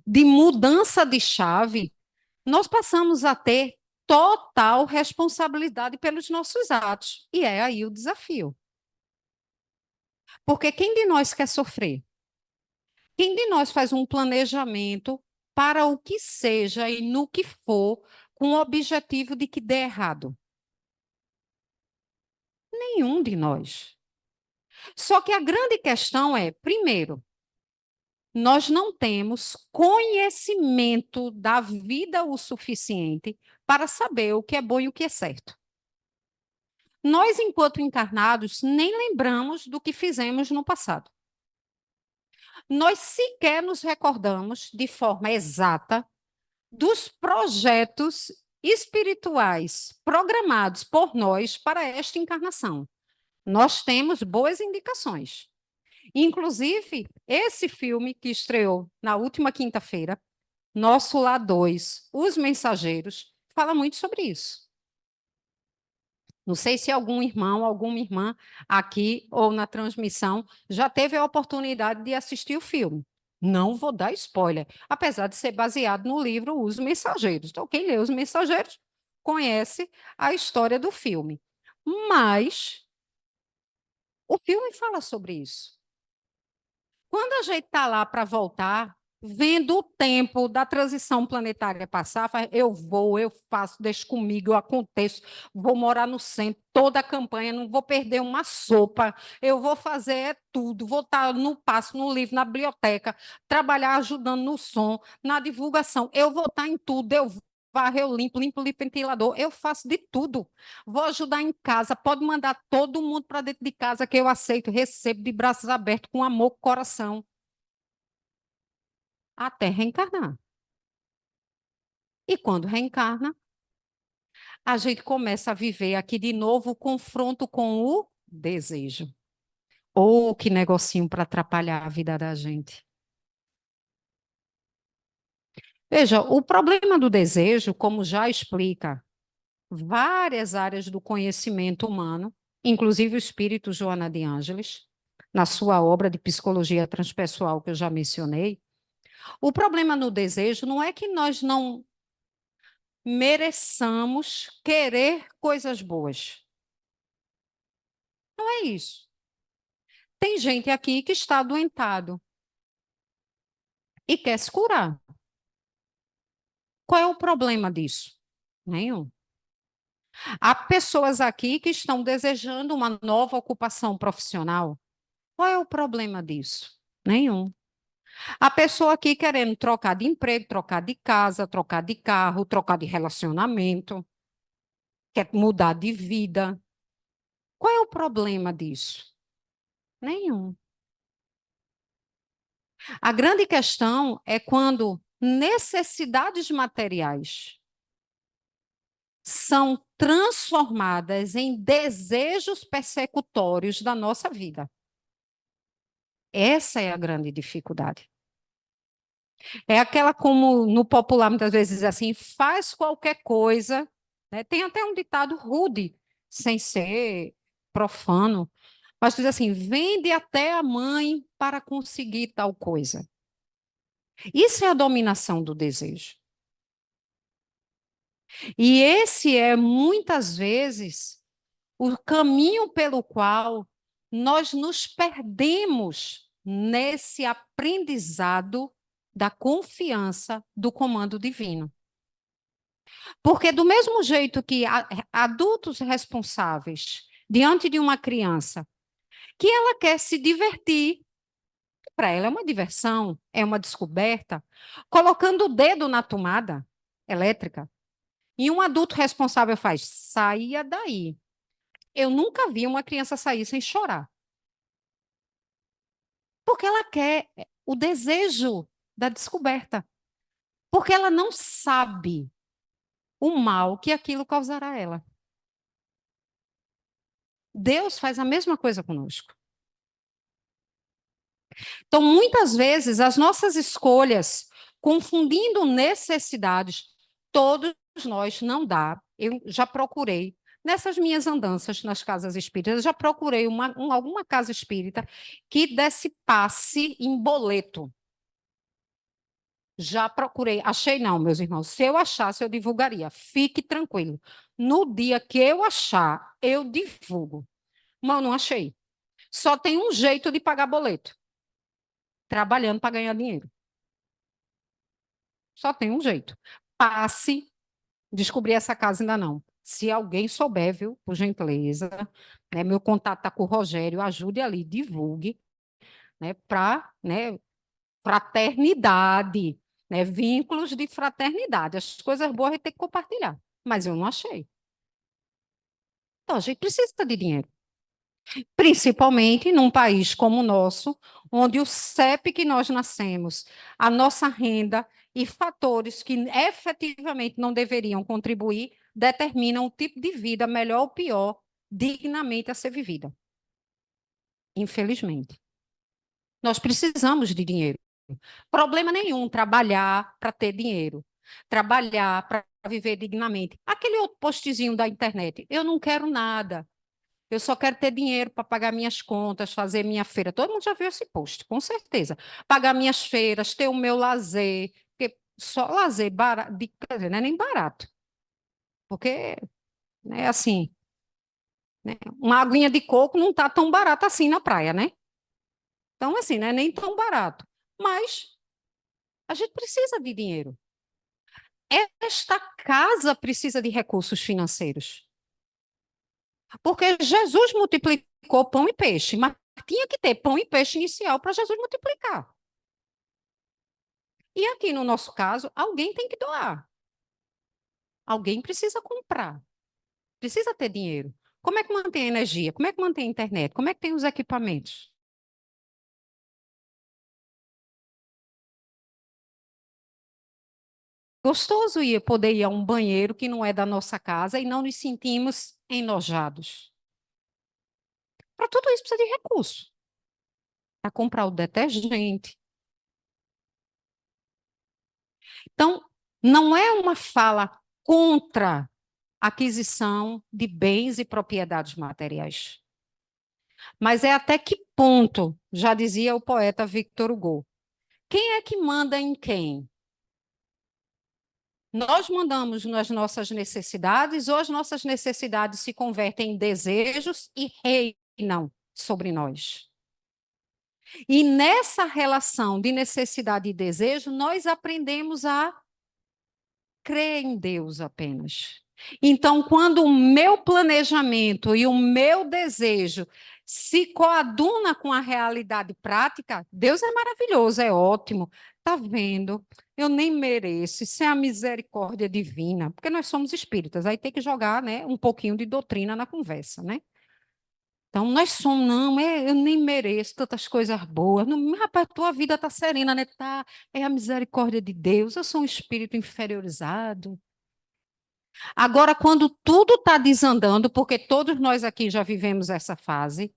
de mudança de chave, nós passamos a ter total responsabilidade pelos nossos atos. E é aí o desafio. Porque quem de nós quer sofrer? Quem de nós faz um planejamento para o que seja e no que for, com o objetivo de que dê errado? Nenhum de nós. Só que a grande questão é, primeiro, nós não temos conhecimento da vida o suficiente para saber o que é bom e o que é certo. nós, enquanto encarnados, nem lembramos do que fizemos no passado. Nós sequer nos recordamos de forma exata dos projetos espirituais programados por nós para esta encarnação. Nós temos boas indicações. Inclusive, esse filme que estreou na última quinta-feira, Nosso Lar 2, Os Mensageiros, fala muito sobre isso. Não sei se algum irmão, alguma irmã aqui ou na transmissão já teve a oportunidade de assistir o filme. Não vou dar spoiler, apesar de ser baseado no livro Os Mensageiros. Então, quem lê Os Mensageiros conhece a história do filme. Mas o filme fala sobre isso. Quando a gente está lá para voltar, vendo o tempo da transição planetária passar, eu vou, eu faço, deixo comigo, eu aconteço, vou morar no centro, toda a campanha, não vou perder uma sopa, eu vou fazer tudo, vou estar no passo, no livro, na biblioteca, trabalhar ajudando no som, na divulgação, eu vou estar em tudo, eu varro, eu limpo o ventilador, eu faço de tudo. Vou ajudar em casa, pode mandar todo mundo para dentro de casa que eu aceito, recebo de braços abertos, com amor, com coração. Até reencarnar. E quando reencarna, a gente começa a viver aqui de novo o confronto com o desejo. Oh, que negocinho para atrapalhar a vida da gente. Veja, o problema do desejo, como já explica várias áreas do conhecimento humano, inclusive o espírito Joana de Ângeles, na sua obra de psicologia transpessoal que eu já mencionei, o problema no desejo não é que nós não mereçamos querer coisas boas. Não é isso. Tem gente aqui que está adoentado e quer se curar. Qual é o problema disso? Nenhum. Há pessoas aqui que estão desejando uma nova ocupação profissional. Qual é o problema disso? Nenhum. A pessoa aqui querendo trocar de emprego, trocar de casa, trocar de carro, trocar de relacionamento, quer mudar de vida. Qual é o problema disso? Nenhum. A grande questão é quando necessidades materiais são transformadas em desejos persecutórios da nossa vida. Essa é a grande dificuldade. É aquela como no popular muitas vezes diz assim, faz qualquer coisa, né? Tem até um ditado rude, sem ser profano, mas diz assim, vende até a mãe para conseguir tal coisa. Isso é a dominação do desejo. E esse é, muitas vezes, o caminho pelo qual nós nos perdemos nesse aprendizado da confiança do comando divino. Porque, do mesmo jeito que adultos responsáveis, diante de uma criança, que ela quer se divertir, para ela é uma diversão, é uma descoberta, colocando o dedo na tomada elétrica, e um adulto responsável faz, saia daí. Eu nunca vi uma criança sair sem chorar. Porque ela quer o desejo da descoberta. Porque ela não sabe o mal que aquilo causará a ela. Deus faz a mesma coisa conosco. Então, muitas vezes, as nossas escolhas, confundindo necessidades, todos nós não dá. Eu já procurei, nessas minhas andanças nas casas espíritas, eu já procurei alguma casa espírita que desse passe em boleto. Já procurei, achei não, meus irmãos. Se eu achasse, eu divulgaria. Fique tranquilo. No dia que eu achar, eu divulgo. Mas eu não achei. Só tem um jeito de pagar boleto. Trabalhando para ganhar dinheiro. Só tem um jeito. Passe, descobri essa casa ainda não. Se alguém souber, viu, por gentileza, né, meu contato está com o Rogério, ajude ali, divulgue, né, para, né, fraternidade, né, vínculos de fraternidade. As coisas boas a gente tem que compartilhar, mas eu não achei. Então, a gente precisa de dinheiro. Principalmente num país como o nosso, onde o CEP que nós nascemos, a nossa renda e fatores que efetivamente não deveriam contribuir, determinam o tipo de vida, melhor ou pior, dignamente a ser vivida. Infelizmente. Nós precisamos de dinheiro. Problema nenhum trabalhar para ter dinheiro. Trabalhar para viver dignamente. Aquele outro postzinho da internet, eu não quero nada. Eu só quero ter dinheiro para pagar minhas contas, fazer minha feira. Todo mundo já viu esse post, com certeza. Pagar minhas feiras, ter o meu lazer. Porque só lazer barato, quer dizer, não é nem barato. Porque, né, assim, né, uma aguinha de coco não está tão barata assim na praia, né? Então, assim, não é nem tão barato. Mas a gente precisa de dinheiro. Esta casa precisa de recursos financeiros. Porque Jesus multiplicou pão e peixe, mas tinha que ter pão e peixe inicial para Jesus multiplicar. E aqui no nosso caso, alguém tem que doar. Alguém precisa comprar. Precisa ter dinheiro. Como é que mantém a energia? Como é que mantém a internet? Como é que tem os equipamentos? Gostoso poder ir a um banheiro que não é da nossa casa e não nos sentimos enojados. Para tudo isso precisa de recurso. Para comprar o detergente. Então, não é uma fala contra a aquisição de bens e propriedades materiais. Mas é até que ponto, já dizia o poeta Victor Hugo, quem é que manda em quem? Nós mandamos nas nossas necessidades ou as nossas necessidades se convertem em desejos e reinam sobre nós? E nessa relação de necessidade e desejo, nós aprendemos a crer em Deus apenas. Então, quando o meu planejamento e o meu desejo se coaduna com a realidade prática, Deus é maravilhoso, é ótimo. Tá vendo? Eu nem mereço, isso é a misericórdia divina, porque nós somos espíritas, aí tem que jogar, né, um pouquinho de doutrina na conversa, né? Então, nós somos, não, eu nem mereço tantas coisas boas. Não, rapaz, tua vida está serena, né? Tá, é a misericórdia de Deus. Eu sou um espírito inferiorizado. Agora, quando tudo está desandando, porque todos nós aqui já vivemos essa fase,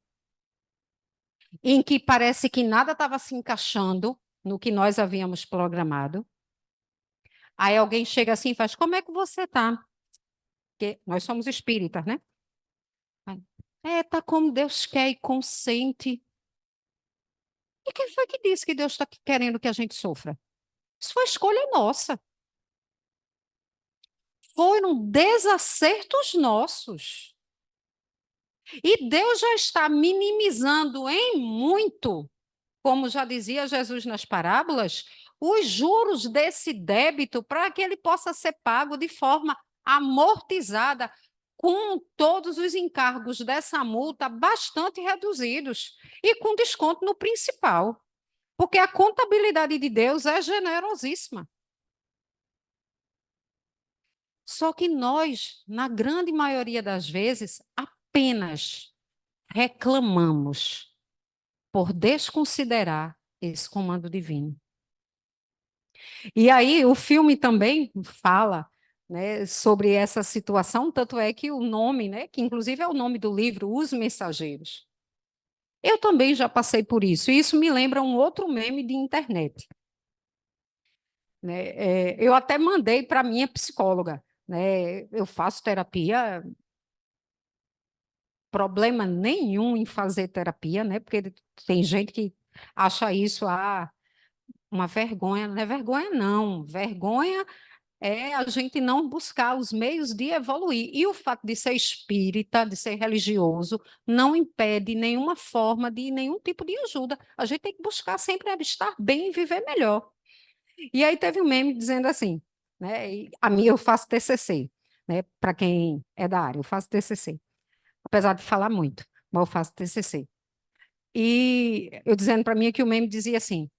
em que parece que nada estava se encaixando no que nós havíamos programado, aí alguém chega assim e faz: como é que você está? Porque nós somos espíritas, né? Tá como Deus quer e consente. E quem foi que disse que Deus está querendo que a gente sofra? Isso foi escolha nossa. Foram desacertos nossos. E Deus já está minimizando em muito, como já dizia Jesus nas parábolas, os juros desse débito para que ele possa ser pago de forma amortizada, com todos os encargos dessa multa bastante reduzidos e com desconto no principal. Porque a contabilidade de Deus é generosíssima. Só que nós, na grande maioria das vezes, apenas reclamamos por desconsiderar esse comando divino. E aí o filme também fala, né, sobre essa situação, tanto é que o nome, né, que inclusive é o nome do livro, Os Mensageiros. Eu também já passei por isso, e isso me lembra um outro meme de internet. Né? Eu até mandei para minha psicóloga, né? Eu faço terapia, problema nenhum em fazer terapia, né? Porque tem gente que acha isso uma vergonha. Não é vergonha, não. Vergonha é a gente não buscar os meios de evoluir. E o fato de ser espírita, de ser religioso, não impede nenhuma forma de nenhum tipo de ajuda. A gente tem que buscar sempre estar bem e viver melhor. E aí teve um meme dizendo assim, né? A mim eu faço TCC, né? Para quem é da área, eu faço TCC, apesar de falar muito, mas eu faço TCC. E eu dizendo para mim que o meme dizia assim: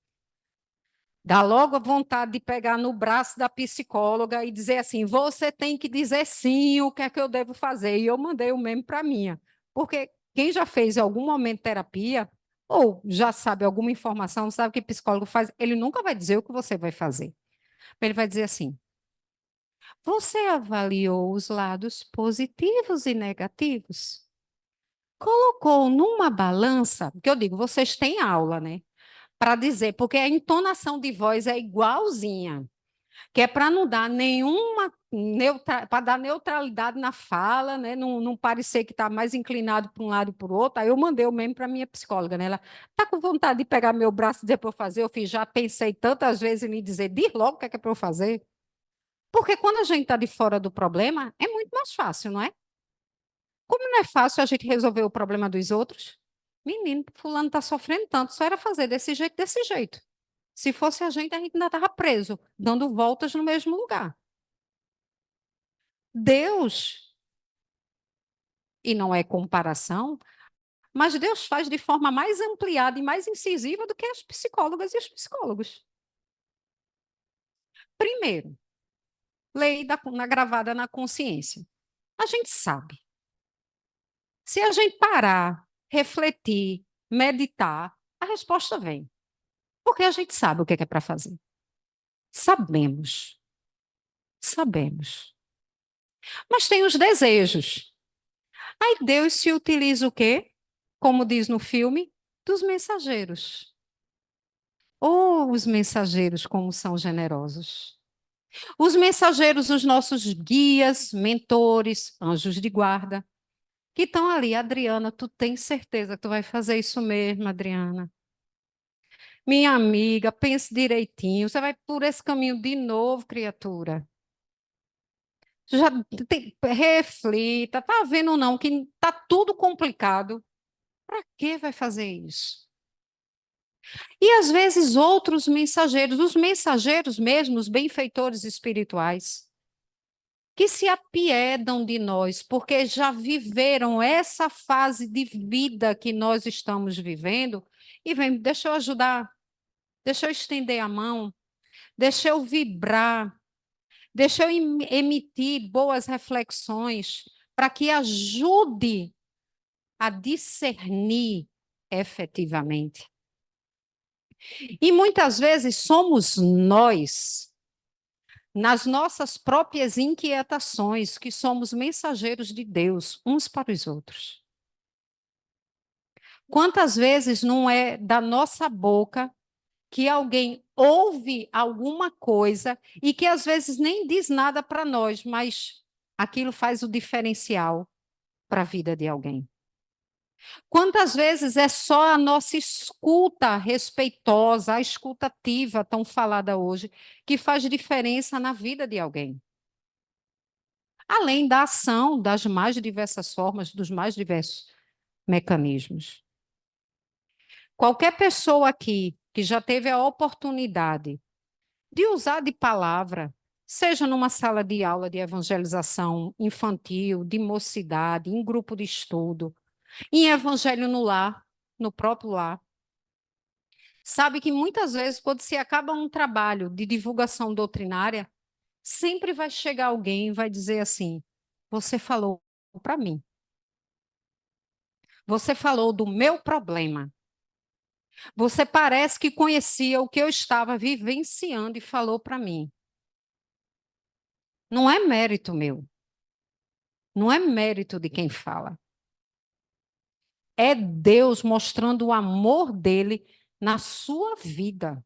Dá logo a vontade de pegar no braço da psicóloga e dizer assim, você tem que dizer sim, o que é que eu devo fazer? E eu mandei o meme para minha. Porque quem já fez em algum momento terapia, ou já sabe alguma informação, sabe o que psicólogo faz, ele nunca vai dizer o que você vai fazer. Ele vai dizer assim, você avaliou os lados positivos e negativos? Colocou numa balança, porque eu digo, vocês têm aula, né? Para dizer, porque a entonação de voz é igualzinha, que é para não dar nenhuma para dar neutralidade na fala, né? Não parecer que está mais inclinado para um lado e para o outro. Aí eu mandei o meme para minha psicóloga, né? Ela tá com vontade de pegar meu braço e dizer para eu fazer. Eu fiz, já pensei tantas vezes em lhe dizer, diz logo o que é para eu fazer. Porque quando a gente está de fora do problema, é muito mais fácil, não é? Como não é fácil a gente resolver o problema dos outros? Menino, fulano está sofrendo tanto, só era fazer desse jeito, desse jeito. Se fosse a gente ainda estava preso, dando voltas no mesmo lugar. Deus, e não é comparação, mas Deus faz de forma mais ampliada e mais incisiva do que as psicólogas e os psicólogos. Primeiro, lei gravada na consciência. A gente sabe. Se a gente parar, refletir, meditar, a resposta vem. Porque a gente sabe o que é para fazer. Sabemos. Sabemos. Mas tem os desejos. Aí Deus se utiliza o quê? Como diz no filme, dos mensageiros. Oh, os mensageiros, como são generosos. Os mensageiros, os nossos guias, mentores, anjos de guarda, que estão ali. Adriana, tu tens certeza que tu vai fazer isso mesmo, Adriana? Minha amiga, pense direitinho. Você vai por esse caminho de novo, criatura. Já reflita, tá vendo ou não que tá tudo complicado? Para que vai fazer isso? E às vezes outros mensageiros, os mensageiros mesmo, os benfeitores espirituais, que se apiedam de nós, porque já viveram essa fase de vida que nós estamos vivendo, e vem, deixa eu ajudar, deixa eu estender a mão, deixa eu vibrar, deixa eu emitir boas reflexões para que ajude a discernir efetivamente. E muitas vezes somos nós, nas nossas próprias inquietações, que somos mensageiros de Deus uns para os outros. Quantas vezes não é da nossa boca que alguém ouve alguma coisa e que às vezes nem diz nada para nós, mas aquilo faz o diferencial para a vida de alguém? Quantas vezes é só a nossa escuta respeitosa, a escuta ativa, tão falada hoje, que faz diferença na vida de alguém? Além da ação das mais diversas formas, dos mais diversos mecanismos. Qualquer pessoa aqui que já teve a oportunidade de usar de palavra, seja numa sala de aula de evangelização infantil, de mocidade, em grupo de estudo, em evangelho no lar, no próprio lar, sabe que muitas vezes, quando se acaba um trabalho de divulgação doutrinária, sempre vai chegar alguém e vai dizer assim: você falou para mim. Você falou do meu problema. Você parece que conhecia o que eu estava vivenciando e falou para mim. Não é mérito meu. Não é mérito de quem fala. É Deus mostrando o amor dele na sua vida.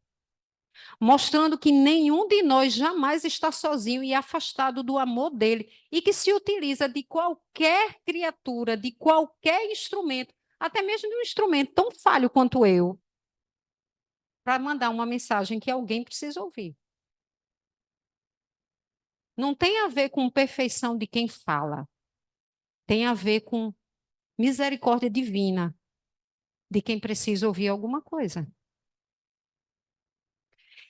Mostrando que nenhum de nós jamais está sozinho e afastado do amor dele, e que se utiliza de qualquer criatura, de qualquer instrumento, até mesmo de um instrumento tão falho quanto eu, para mandar uma mensagem que alguém precisa ouvir. Não tem a ver com perfeição de quem fala, tem a ver com misericórdia divina de quem precisa ouvir alguma coisa.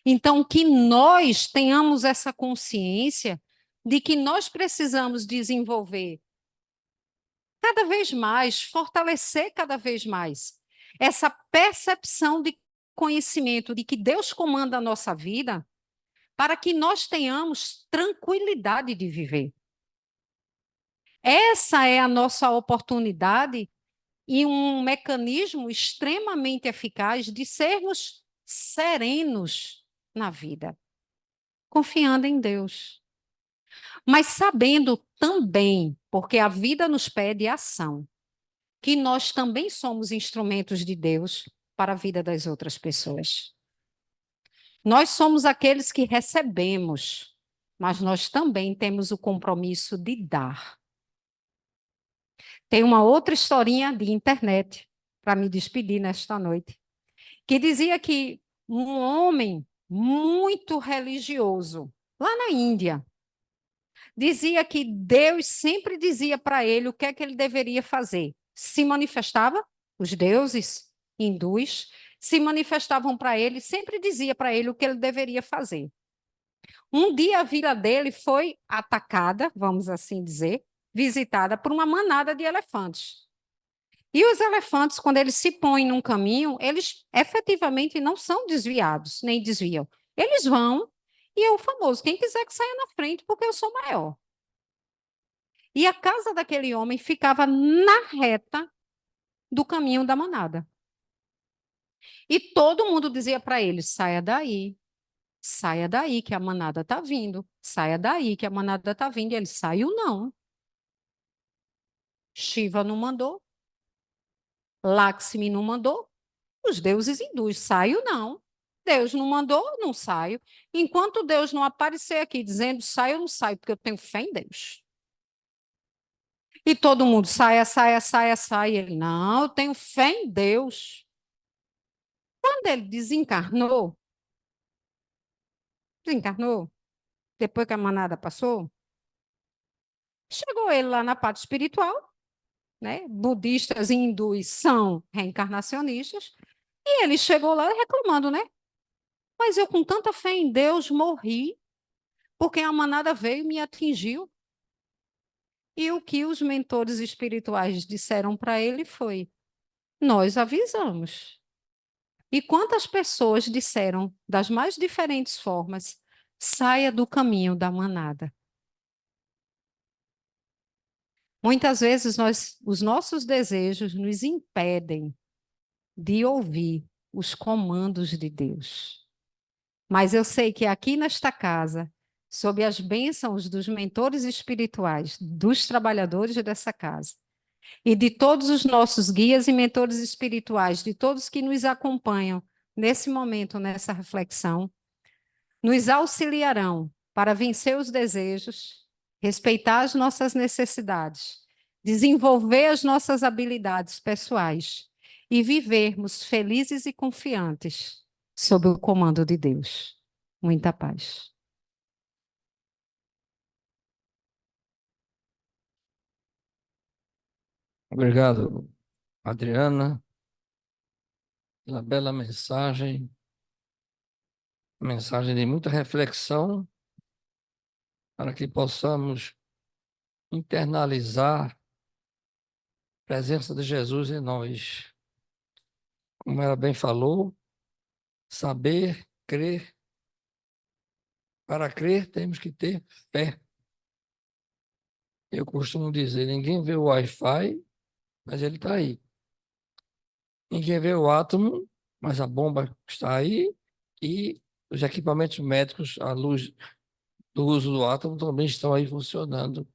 Então, que nós tenhamos essa consciência de que nós precisamos desenvolver cada vez mais, fortalecer cada vez mais essa percepção de conhecimento de que Deus comanda a nossa vida para que nós tenhamos tranquilidade de viver. Essa é a nossa oportunidade e um mecanismo extremamente eficaz de sermos serenos na vida, confiando em Deus. Mas sabendo também, porque a vida nos pede ação, que nós também somos instrumentos de Deus para a vida das outras pessoas. Nós somos aqueles que recebemos, mas nós também temos o compromisso de dar. Tem uma outra historinha de internet, para me despedir nesta noite, que dizia que um homem muito religioso, lá na Índia, dizia que Deus sempre dizia para ele o que é que ele deveria fazer. Se manifestava, os deuses hindus se manifestavam para ele, sempre dizia para ele o que ele deveria fazer. Um dia a vila dele foi atacada, vamos assim dizer, visitada por uma manada de elefantes. E os elefantes, quando eles se põem num caminho, eles efetivamente não são desviados, nem desviam. Eles vão, e é o famoso, quem quiser que saia na frente, porque eu sou maior. E a casa daquele homem ficava na reta do caminho da manada. E todo mundo dizia para ele: saia daí, que a manada está vindo, saia daí, que a manada está vindo. E ele saiu, não. Shiva não mandou, Lakshmi não mandou, os deuses hindus, saio não. Deus não mandou, não saio. Enquanto Deus não aparecer aqui dizendo saio, eu não saio, porque eu tenho fé em Deus. E todo mundo saia, saia, saia, saia. Ele, não, eu tenho fé em Deus. Quando ele desencarnou, depois que a manada passou, chegou ele lá na parte espiritual, né? Budistas e hindus são reencarnacionistas, e ele chegou lá reclamando, né? Mas eu, com tanta fé em Deus, morri, porque a manada veio e me atingiu. E o que os mentores espirituais disseram para ele foi: nós avisamos. E quantas pessoas disseram, das mais diferentes formas, saia do caminho da manada. Muitas vezes os nossos desejos nos impedem de ouvir os comandos de Deus. Mas eu sei que aqui nesta casa, sob as bênçãos dos mentores espirituais, dos trabalhadores dessa casa, e de todos os nossos guias e mentores espirituais, de todos que nos acompanham nesse momento, nessa reflexão, nos auxiliarão para vencer os desejos, respeitar as nossas necessidades, desenvolver as nossas habilidades pessoais e vivermos felizes e confiantes sob o comando de Deus. Muita paz. Obrigado, Adriana, pela bela mensagem de muita reflexão, para que possamos internalizar a presença de Jesus em nós. Como ela bem falou, saber, crer. Para crer, temos que ter fé. Eu costumo dizer, ninguém vê o Wi-Fi, mas ele está aí. Ninguém vê o átomo, mas a bomba está aí e os equipamentos médicos, à luz do uso do átomo, também estão aí funcionando.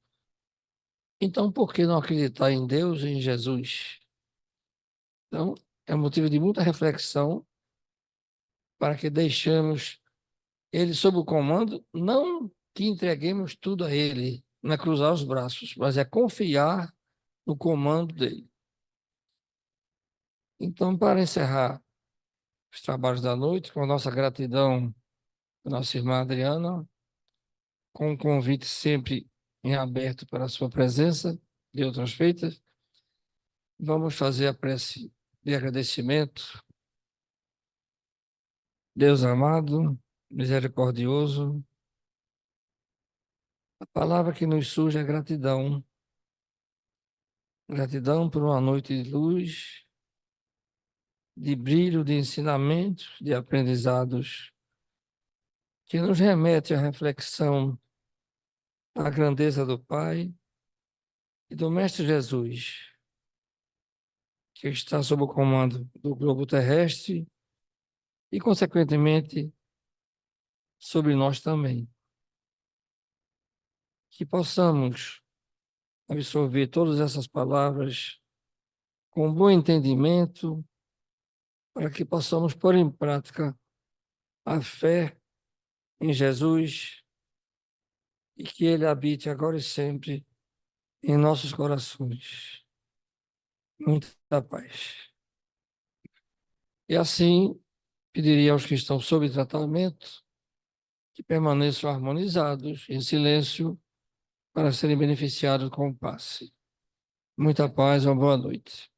Então, por que não acreditar em Deus e em Jesus? Então, é motivo de muita reflexão para que deixemos Ele sob o comando, não que entreguemos tudo a Ele, não é cruzar os braços, mas é confiar no comando dele. Então, para encerrar os trabalhos da noite, com a nossa gratidão à nossa irmã Adriana, com um convite sempre em aberto para a sua presença de outras feitas, vamos fazer a prece de agradecimento. Deus amado, misericordioso, a palavra que nos surge é gratidão. Gratidão por uma noite de luz, de brilho, de ensinamentos, de aprendizados, que nos remete à reflexão da grandeza do Pai e do Mestre Jesus, que está sob o comando do globo terrestre e, consequentemente, sobre nós também. Que possamos absorver todas essas palavras com bom entendimento, para que possamos pôr em prática a fé em Jesus e que Ele habite agora e sempre em nossos corações. Muita paz. E assim, pediria aos que estão sob tratamento que permaneçam harmonizados, em silêncio, para serem beneficiados com o passe. Muita paz, uma boa noite.